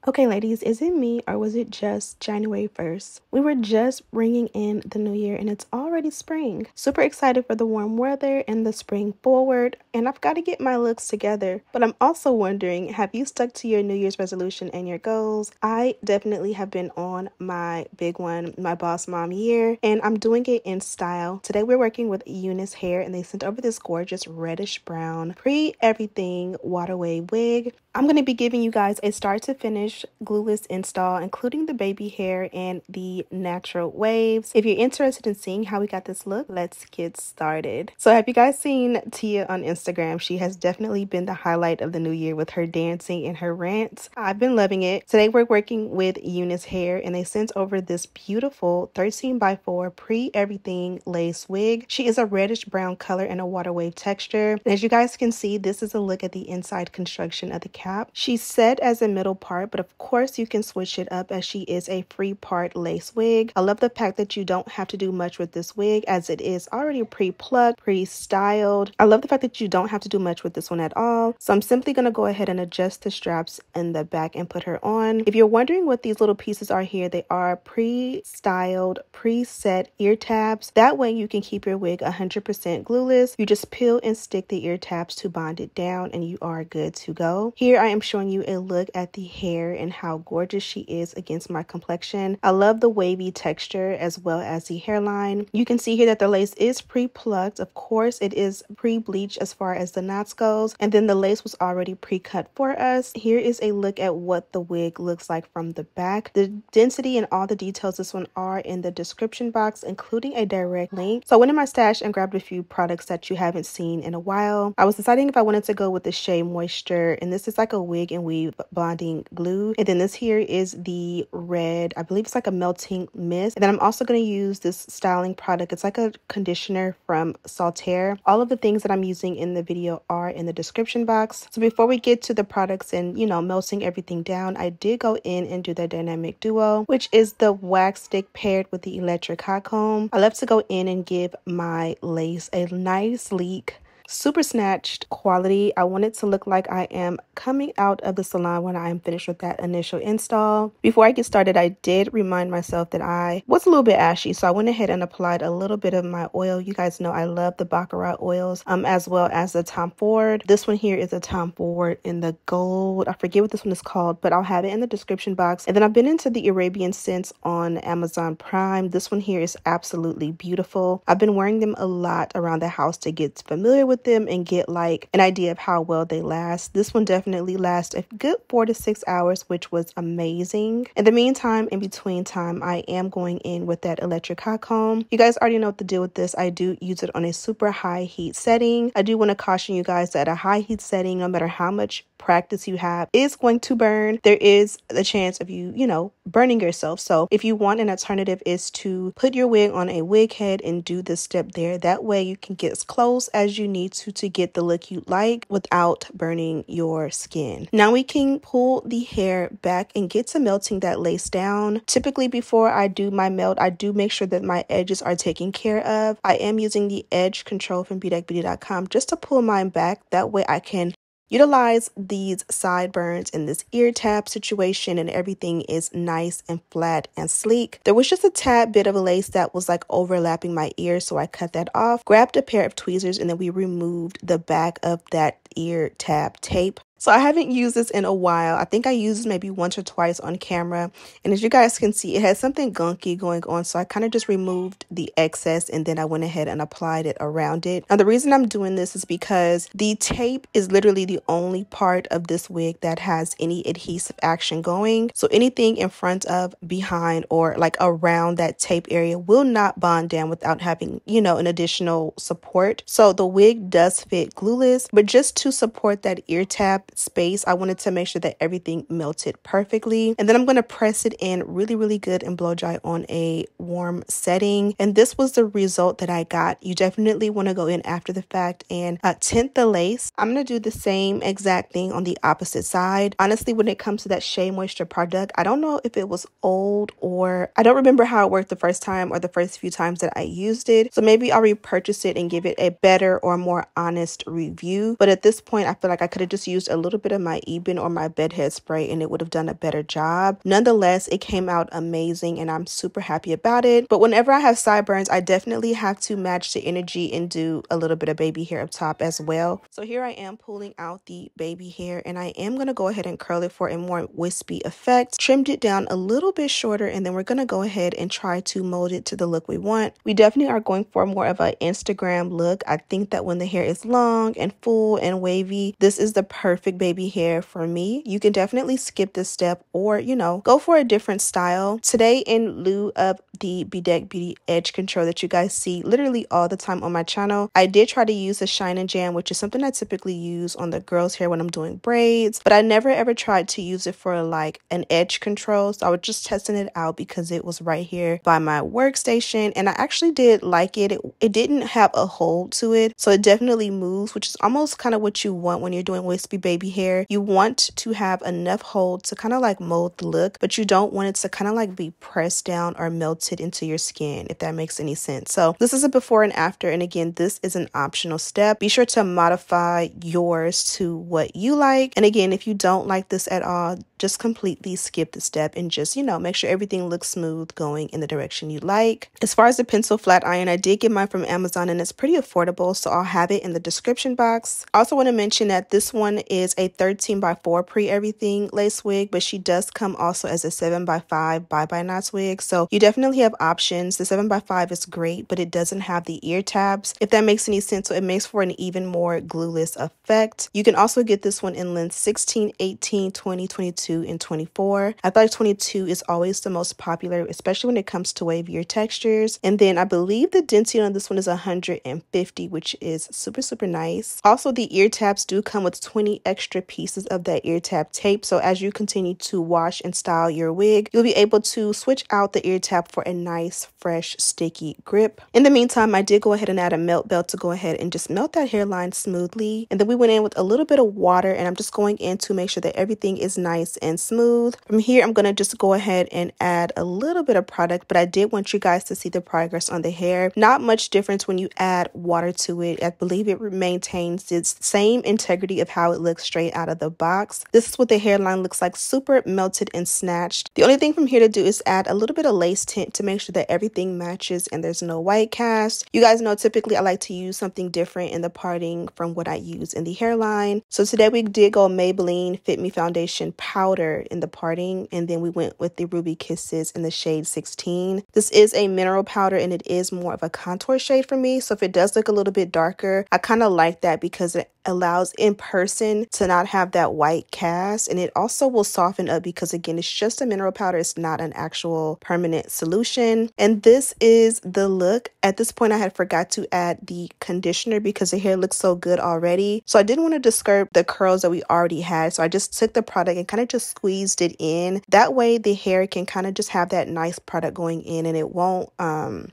Okay, ladies, is it me or was it just January 1st? We were just bringing in the new year and it's already spring. Super excited for the warm weather and the spring forward, and I've got to get my looks together. But I'm also wondering, have you stuck to your New Year's resolution and your goals? I definitely have been on my big one, my boss mom year, and I'm doing it in style. Today we're working with UNice hair and they sent over this gorgeous reddish brown pre-everything waterway wig. I'm going to be giving you guys a start to finish glueless install, including the baby hair and the natural waves. If you're interested in seeing how we got this look, let's get started. So have you guys seen Tia on Instagram? She has definitely been the highlight of the new year with her dancing and her rants. I've been loving it. Today we're working with UNice hair and they sent over this beautiful 13x4 pre-everything lace wig. She is a reddish brown color and a water wave texture. And as you guys can see, this is a look at the inside construction of the cap. She's set as a middle part, but of course you can switch it up as she is a free part lace wig. I love the fact that you don't have to do much with this wig as it is already pre-plucked, pre-styled. I love the fact that you don't have to do much with this one at all. So I'm simply going to go ahead and adjust the straps in the back and put her on. If you're wondering what these little pieces are here, they are pre-styled, preset ear tabs. That way you can keep your wig 100% glueless. You just peel and stick the ear tabs to bond it down and you are good to go. Here I am showing you a look at the hair and how gorgeous she is against my complexion. I love the wavy texture as well as the hairline. You can see here that the lace is pre-plucked. Of course, it is pre-bleached as far as the knots goes. And then the lace was already pre-cut for us. Here is a look at what the wig looks like from the back. The density and all the details this one are in the description box, including a direct link. So I went in my stash and grabbed a few products that you haven't seen in a while. I was deciding if I wanted to go with the Shea Moisture, and this is like a wig and weave bonding glue. And then this here is the red, I believe it's like a melting mist. And then I'm also going to use this styling product. It's like a conditioner from Saltaire. All of the things that I'm using in the video are in the description box. So before we get to the products and, you know, melting everything down, I did go in and do the dynamic duo, which is the wax stick paired with the electric hot comb. I love to go in and give my lace a nice sleek, super snatched quality. I want it to look like I am coming out of the salon when I am finished with that initial install. Before I get started, I did remind myself that I was a little bit ashy, so I went ahead and applied a little bit of my oil. You guys know I love the Baccarat oils as well as the Tom Ford. This one here is a Tom Ford in the gold. I forget what this one is called, but I'll have it in the description box. And then I've been into the Arabian scents on Amazon Prime. This one here is absolutely beautiful. I've been wearing them a lot around the house to get familiar with them and get like an idea of how well they last. This one definitely lasts a good 4 to 6 hours, which was amazing. In the meantime, in between time, I am going in with that electric hot comb. You guys already know what to do with this. I do use it on a super high heat setting. I do want to caution you guys that a high heat setting, no matter how much practice you have, is going to burn. There is the chance of you know, burning yourself. So if you want an alternative, is to put your wig on a wig head and do this step there. That way you can get as close as you need to get the look you like without burning your skin. Now we can pull the hair back and get to melting that lace down. Typically before I do my melt, I do make sure that my edges are taken care of. I am using the edge control from Bedeck just to pull mine back. That way I can utilize these sideburns in this ear tab situation and everything is nice and flat and sleek. There was just a tad bit of a lace that was like overlapping my ear, so I cut that off, grabbed a pair of tweezers, and then we removed the back of that ear tab tape. So I haven't used this in a while. I think I used this maybe once or twice on camera. And as you guys can see, it has something gunky going on. So I kind of just removed the excess and then I went ahead and applied it around it. Now the reason I'm doing this is because the tape is literally the only part of this wig that has any adhesive action going. So anything in front of, behind, or like around that tape area will not bond down without having, you know, an additional support. So the wig does fit glueless, but just to support that ear tab space, I wanted to make sure that everything melted perfectly. And then I'm going to press it in really good and blow dry on a warm setting. And this was the result that I got. You definitely want to go in after the fact and tint the lace. I'm going to do the same exact thing on the opposite side. Honestly, when it comes to that Shea Moisture product, I don't know if it was old or I don't remember how it worked the first time or the first few times that I used it. So maybe I'll repurchase it and give it a better or more honest review. But at this point, I feel like I could have just used a little bit of my Eben or my bedhead spray and it would have done a better job. Nonetheless, it came out amazing and I'm super happy about it. But whenever I have sideburns, I definitely have to match the energy and do a little bit of baby hair up top as well. So here I am pulling out the baby hair and I am going to go ahead and curl it for a more wispy effect. Trimmed it down a little bit shorter and then we're going to go ahead and try to mold it to the look we want. We definitely are going for more of an Instagram look. I think that when the hair is long and full and wavy, this is the perfect baby hair for me. You can definitely skip this step or, you know, go for a different style. Today, in lieu of the Bedeck Beauty Edge Control that you guys see literally all the time on my channel, I did try to use a Shine and Jam, which is something I typically use on the girls' hair when I'm doing braids, but I never ever tried to use it for like an edge control. So I was just testing it out because it was right here by my workstation and I actually did like it. It didn't have a hold to it, so it definitely moves, which is almost kind of what you want when you're doing wispy baby hair. You want to have enough hold to kind of like mold the look, but you don't want it to kind of like be pressed down or melted into your skin, if that makes any sense. So this is a before and after, and again, this is an optional step. Be sure to modify yours to what you like, and again, if you don't like this at all, just completely skip the step and just, you know, make sure everything looks smooth going in the direction you like. As far as the pencil flat iron, I did get mine from Amazon and it's pretty affordable, so I'll have it in the description box. I also want to mention that this one is a 13x4 pre-everything lace wig, but she does come also as a 7x5 bye-bye knots wig, so you definitely have options. The 7x5 is great, but it doesn't have the ear tabs, if that makes any sense, so it makes for an even more glueless effect. You can also get this one in length 16, 18, 20, 22, and 24. I feel like 22 is always the most popular, especially when it comes to wavier textures. And then I believe the density on this one is 150, which is super nice. Also, the ear tabs do come with 20 extra pieces of that ear tab tape, so as you continue to wash and style your wig, you'll be able to switch out the ear tab for a nice, fresh, sticky grip. In the meantime, I did go ahead and add a melt belt to go ahead and just melt that hairline smoothly, and then we went in with a little bit of water, and I'm just going in to make sure that everything is nice and smooth. From here, I'm going to just go ahead and add a little bit of product, but I did want you guys to see the progress on the hair. Not much difference when you add water to it. I believe it maintains its same integrity of how it looks straight out of the box. This is what the hairline looks like, super melted and snatched. The only thing from here to do is add a little bit of lace tint to make sure that everything matches and there's no white cast. You guys know typically I like to use something different in the parting from what I use in the hairline. So today we did go Maybelline Fit Me Foundation Powder in the parting, and then we went with the Ruby Kisses in the shade 16. This is a mineral powder and it is more of a contour shade for me, so if it does look a little bit darker, I kind of like that because it allows in person to not have that white cast, and it also will soften up because again, it's just a mineral powder. It's not an actual permanent solution. And this is the look. At this point, I had forgot to add the conditioner because the hair looks so good already, so I didn't want to disturb the curls that we already had, so I just took the product and kind of just squeezed it in. That way the hair can kind of just have that nice product going in and it won't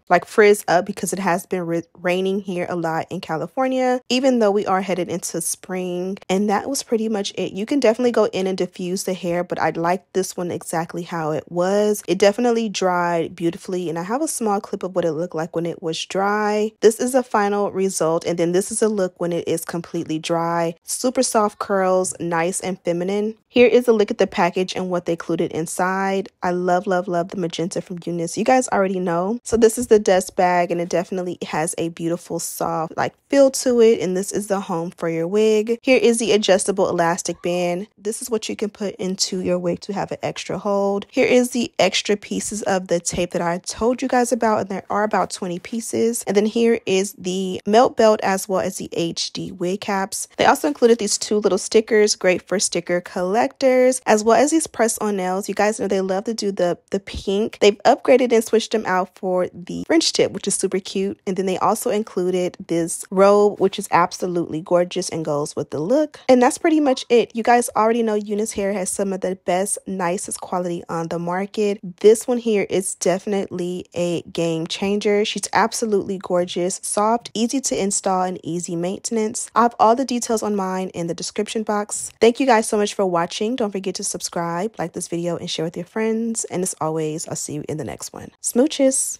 like frizz up, because it has been raining here a lot in California, even though we are headed into spring. And that was pretty much it. You can definitely go in and diffuse the hair, but I like this one exactly how it was. It definitely dried beautifully, and I have a small clip of what it looked like when it was dry. This is a final result, and then this is a look when it is completely dry. Super soft curls, nice and feminine. Here is a look at the package and what they included inside. I love the magenta from UNice. You guys already know. So this is the dust bag, and it definitely has a beautiful soft like feel to it, and this is the home for your wig. Here is the adjustable elastic band. This is what you can put into your wig to have an extra hold. Here is the extra pieces of the tape that I told you guys about, and there are about 20 pieces. And then here is the melt belt as well as the HD wig caps. They also included these two little stickers, great for sticker collectors, as well as these press-on nails. You guys know they love to do the pink. They've upgraded and switched them out for the French tip, which is super cute. And then they also included this robe, which is absolutely gorgeous and goes with the look. And that's pretty much it. You guys already know UNice hair has some of the best, nicest quality on the market. This one here is definitely a game changer. She's absolutely gorgeous, soft, easy to install, and easy maintenance. I have all the details on mine in the description box. Thank you guys so much for watching. Don't forget to subscribe, like this video, and share with your friends. And as always, I'll see you in the next one. Smooches!